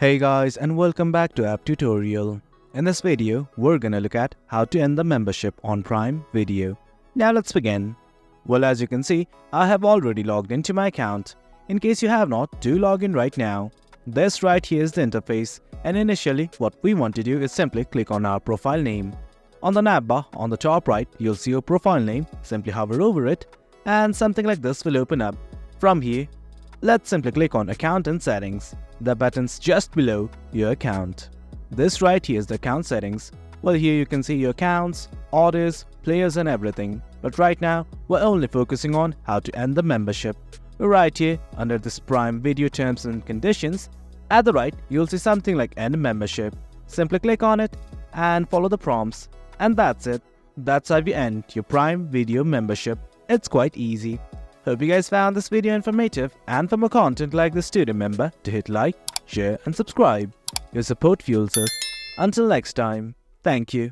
Hey guys, and welcome back to App Tutorial. In this video, we're gonna look at how to end the membership on Prime Video. Now let's begin. Well, as you can see, I have already logged into my account. In case you have not, do log in right now. This right here is the interface, and initially what we want to do is simply click on our profile name. On the navbar on the top right, you'll see your profile name. Simply hover over it and something like this will open up. From here, let's simply click on Account and Settings. The button's just below your account. This right here is the account settings. Well, here you can see your accounts, orders, players and everything. But right now, we're only focusing on how to end the membership. Right here, under this Prime Video Terms and Conditions, at the right, you'll see something like End Membership. Simply click on it and follow the prompts. And that's it. That's how you end your Prime Video membership. It's quite easy. Hope you guys found this video informative, and for more content like this, do remember to hit like, share and subscribe. Your support fuels us. Until next time, thank you.